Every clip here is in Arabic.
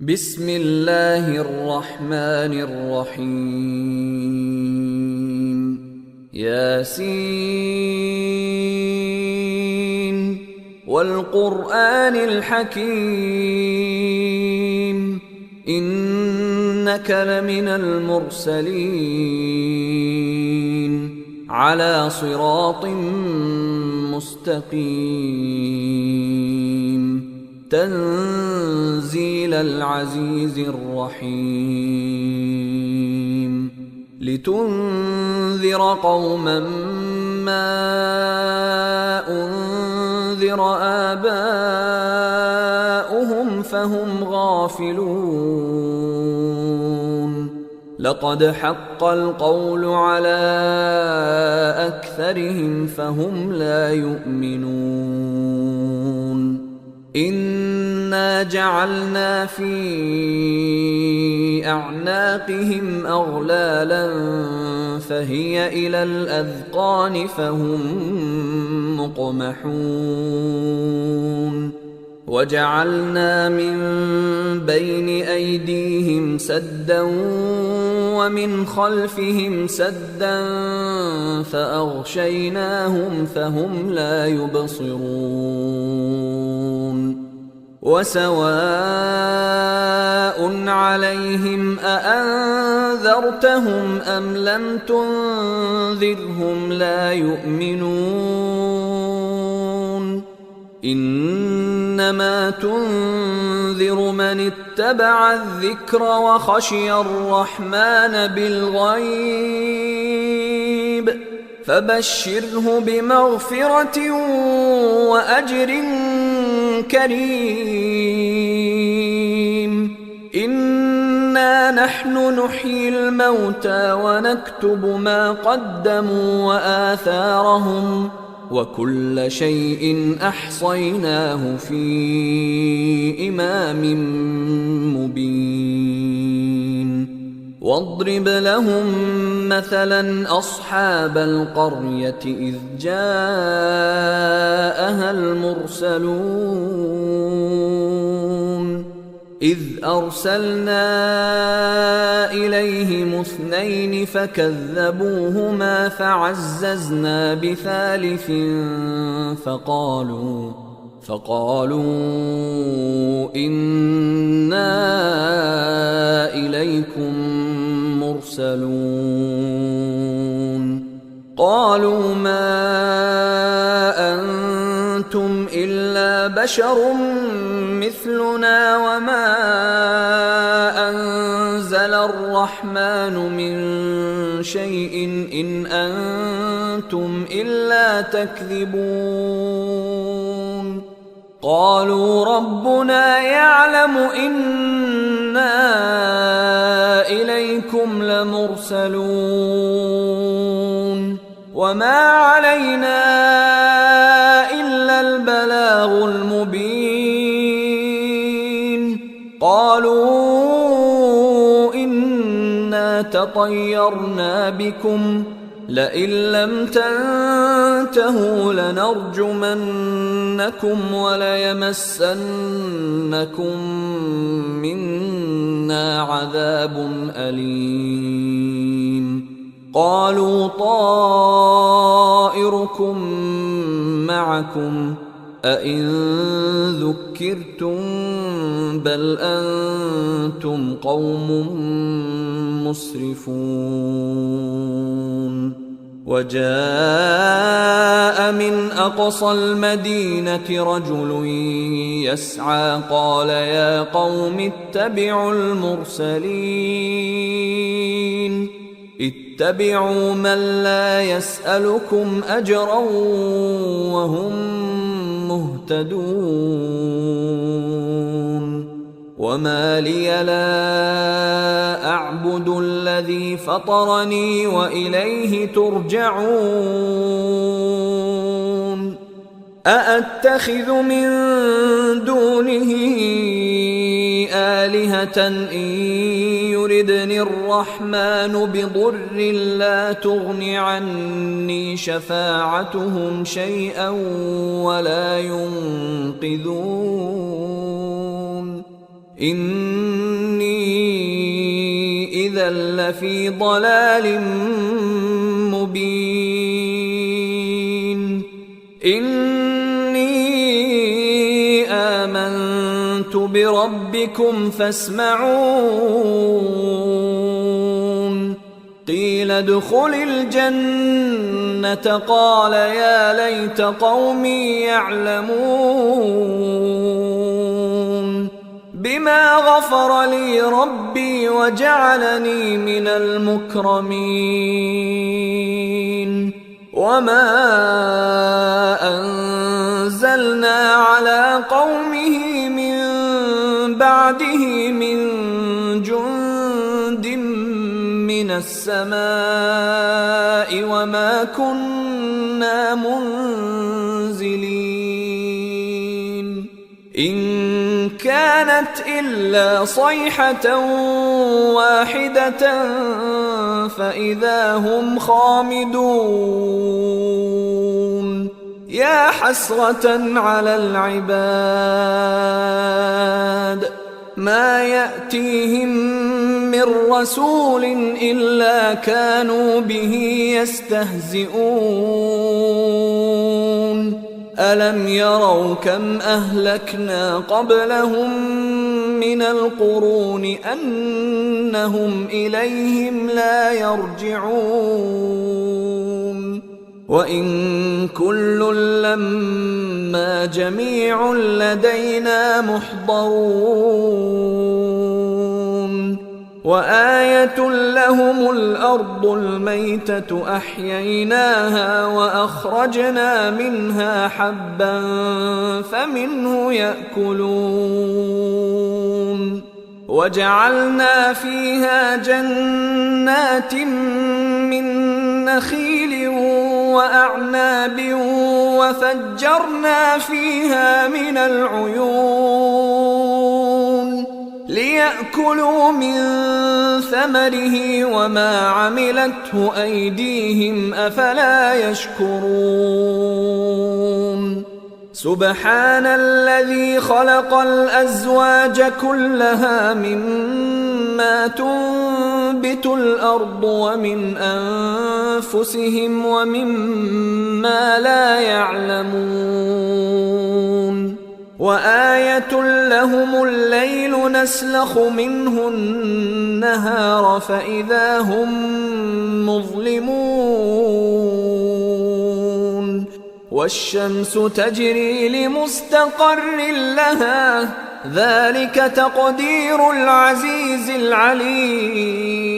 بسم الله الرحمن الرحيم ياسين والقرآن الحكيم إنك لمن المرسلين على صراط مستقيم تنزيل العزيز الرحيم لتنذر قوما ما أنذر آباؤهم فهم غافلون لقد حق القول على أكثرهم فهم لا يؤمنون إنا جعلنا في أعناقهم أغلالا فهي إلى الأذقان فهم مقمحون وجعلنا من بين أيديهم سدا ومن خلفهم سدا فأغشيناهم فهم لا يبصرون وسواء عليهم أأنذرتهم أم لم تنذرهم لا يؤمنون إنما تنذر من اتبع الذكر وخشي الرحمن بالغيب فبشره بمغفرة وأجر كريم إنا نحن نحيي الموتى ونكتب ما قدموا وآثارهم وكل شيء أحصيناه في إمام مبين واضرب لهم مثلا أصحاب القرية إذ جاءها المرسلون إذ أرسلنا إليهم اثنين فكذبوهما فعززنا بثالث فقالوا إنا إليكم مرسلون قالوا ما أنتم إلا بشر مثلنا وما أنزل الرحمن من شيء إن أنتم إلا تكذبون قالوا ربنا يعلم إنا إليكم لمرسلون وما علينا إلا البلاغ المبين قالوا إنا تطيرنا بكم لئن لم تنتهوا لنرجمنكم وليمسنكم منا عذاب أليم قالوا طائركم معكم أئن ذكرتم بل أنتم قوم مسرفون وجاء من أقصى المدينة رجل يسعى قال يا قوم اتبعوا المرسلين اتبعوا من لا يسألكم أجرا وهم مهتدون وما لي لا أعبد الذي فطرني وإليه ترجعون أأتخذ من دونه آلهة إن يردني الرحمن بضر لا تغن عني شفاعتهم شيئا ولا ينقذون إني إذا لفي ضلال مبين إني آمنت بربكم فاسمعون قيل ادخل الجنة قال يا ليت قومي يعلمون بما غفر لي ربي وجعلني من المكرمين وما أنزلنا على قومه من بعده من جند من السماء وما كنا منزلين إن كانت إلا صيحة واحدة فإذا هم خامدون يا حسرة على العباد ما يأتيهم من رسول إلا كانوا به يستهزئون ألم يروا كم أهلكنا قبلهم من القرون أنهم إليهم لا يرجعون وإن كل لما جميع لدينا محضرون وآية لهم الأرض الميتة أحييناها وأخرجنا منها حبا فمنه يأكلون وجعلنا فيها جنات من نخيل وأعناب وفجرنا فيها من العيون ليأكلوا من ثمره وما عملته أيديهم أفلا يشكرون سبحان الذي خلق الأزواج كلها مما تنبت الأرض ومن أنفسهم ومما لا يعلمون وآية لهم الليل نسلخ منه النهار فإذا هم مظلمون والشمس تجري لمستقر لها ذلك تقدير العزيز العليم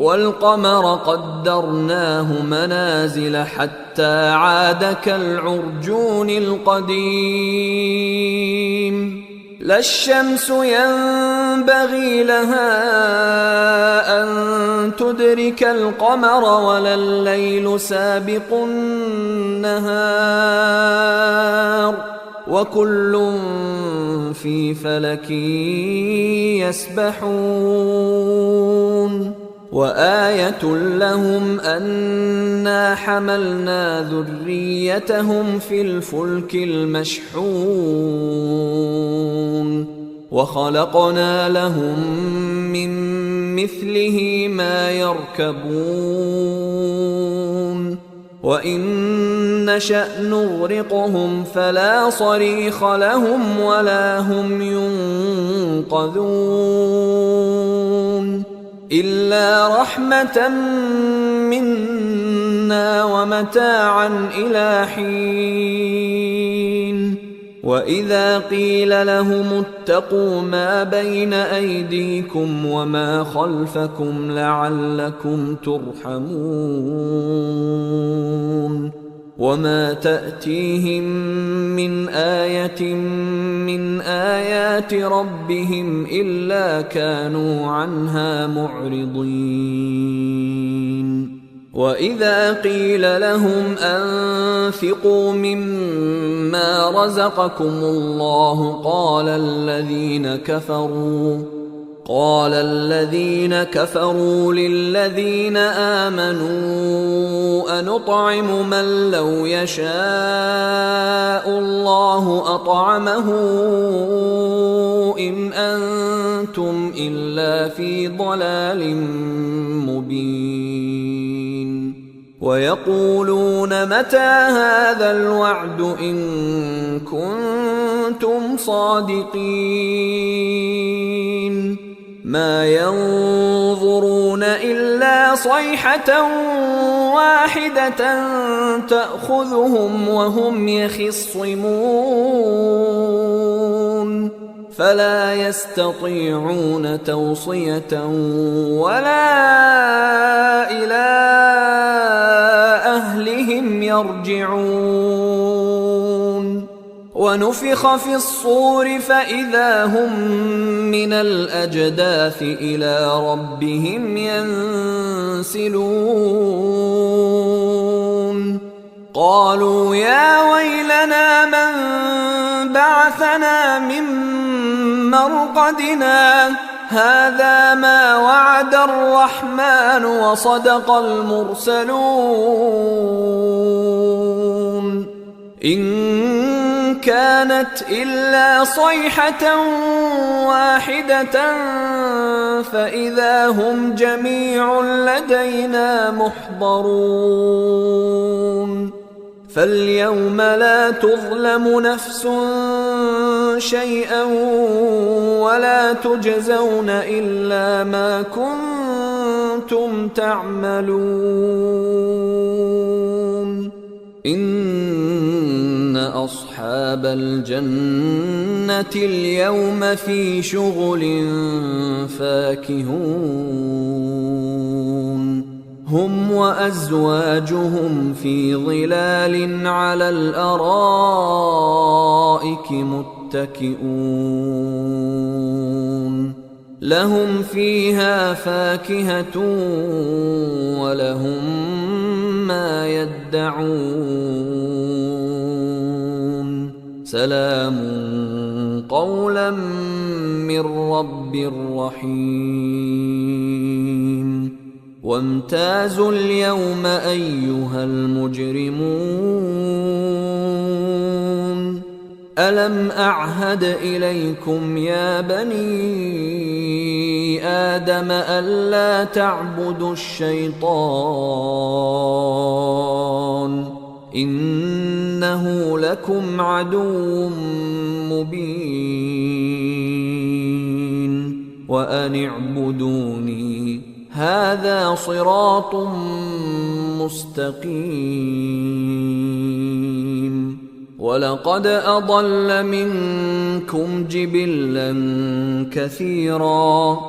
والقمر قدرناه منازل حتى عاد كالعرجون القديم لا الشمس ينبغي لها أن تدرك القمر ولا الليل سابق النهار وكل في فلك يسبحون وآية لهم أنا حملنا ذريتهم في الفلك المشحون وخلقنا لهم من مثله ما يركبون وإن نشأ نغرقهم فلا صريخ لهم ولا هم ينقذون إلا رحمة منا ومتاعا إلى حين وإذا قيل لهم اتقوا ما بين أيديكم وما خلفكم لعلكم ترحمون وما تأتيهم من آية من آيات ربهم إلا كانوا عنها معرضين وإذا قيل لهم أنفقوا مما رزقكم الله قال الذين كفروا للذين آمنوا أنطعم من لو يشاء الله أطعمه إن أنتم إلا في ضلال مبين ويقولون متى هذا الوعد إن كنتم صادقين ما ينظرون إلا صيحة واحدة تأخذهم وهم يخصمون فلا يستطيعون توصية ولا إلى أهلهم يرجعون ونفخ في الصور فإذا هم من الأجداث إلى ربهم ينسلون قالوا يا ويلنا من بعثنا من مرقدنا هذا ما وعد الرحمن وصدق المرسلون إن كانت إلا صيحة واحدة فإذا هم جميع لدينا محضرون فاليوم لا تظلم نفس شيئا ولا تجزون إلا ما كنتم تعملون إن أصحاب الجنة اليوم في شغل فاكهون هم وأزواجهم في ظلال على الأرائك متكئون لهم فيها فاكهة ولهم ما يدعون سلام قولا من رب رحيم وامتازوا اليوم أيها المجرمون ألم أعهد إليكم يا بني آدم ألا تعبدوا الشيطان إنه لكم عدو مبين وأن اعبدوني هذا صراط مستقيم ولقد أضل منكم جبلا كثيرا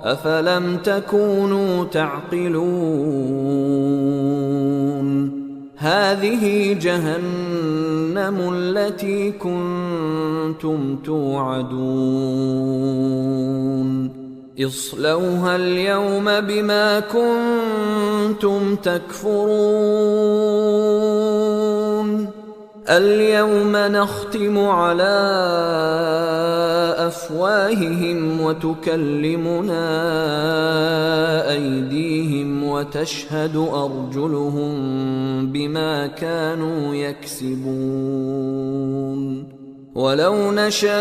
أفلم تكونوا تعقلون هذه جهنم التي كنتم توعدون اصلوها اليوم بما كنتم تكفرون اليوم نختم على أفواههم وتكلمنا أيديهم وتشهد أرجلهم بما كانوا يكسبون ولو نشاء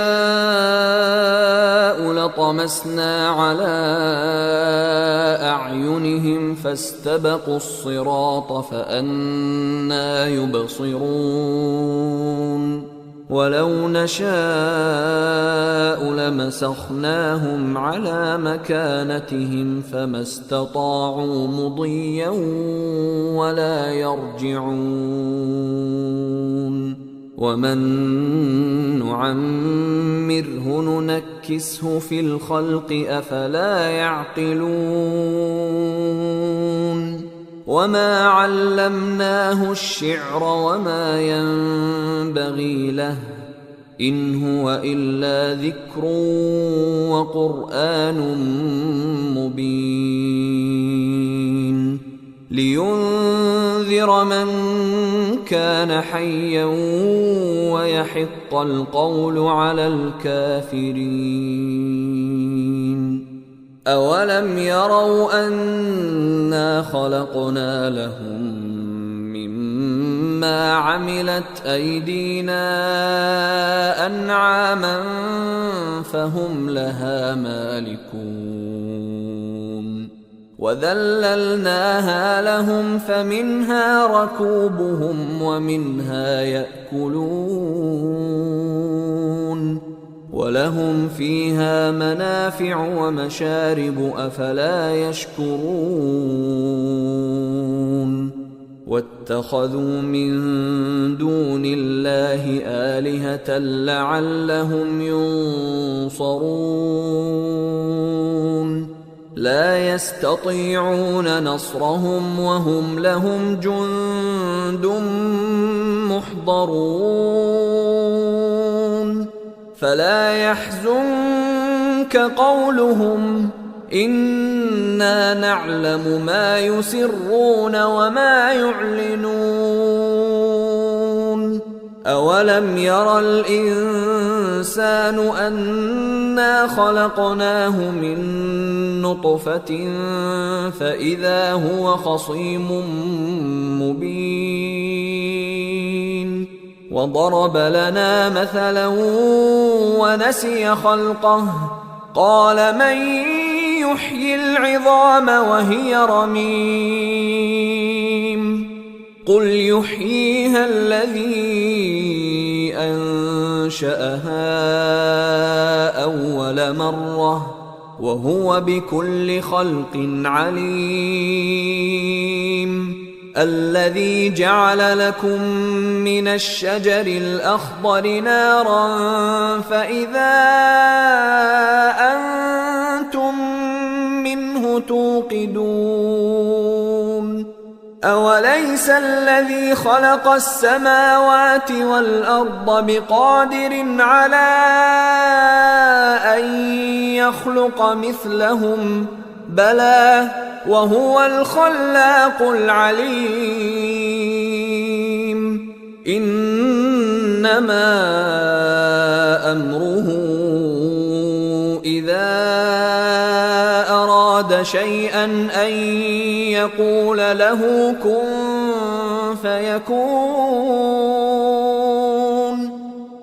لطمسنا على أعينهم فاستبقوا الصراط فأنى يبصرون ولو نشاء لمسخناهم على مكانتهم فما استطاعوا مضيا ولا يرجعون ومن نعمره ننكسه في الخلق أفلا يعقلون وما علمناه الشعر وما ينبغي له إن هو إلا ذكر وقرآن مبين لينذر من كان حيا ويحق القول على الكافرين أولم يروا أنا خلقنا لهم مما عملت أيدينا أنعاما فهم لها مالكون وذللناها لهم فمنها ركوبهم ومنها يأكلون ولهم فيها منافع ومشارب أفلا يشكرون واتخذوا من دون الله آلهة لعلهم ينصرون لا يستطيعون نصرهم وهم لهم جند محضرون فلا يحزنك قولهم إنا نعلم ما يسرون وما يعلنون أولم ير الإنسان أنا خلقناه من نطفة فإذا هو خصيم مبين وضرب لنا مثلا ونسي خلقه قال من يحيي العظام وهي رميم قل يحييها الذي أنشأها أول مرة وهو بكل خلق عليم الذي جعل لكم من الشجر الأخضر نارا فإذا أنتم منه توقدون أوليس الذي خلق السماوات والأرض بقادر على أن يخلق مثلهم بلى وهو الخلاق العليم إنما أمره إذا أراد شيئا أن يقول له كن فيكون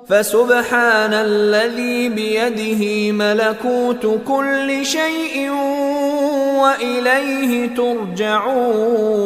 فسبحان الذي بيده ملكوت كل شيء وإليه ترجعون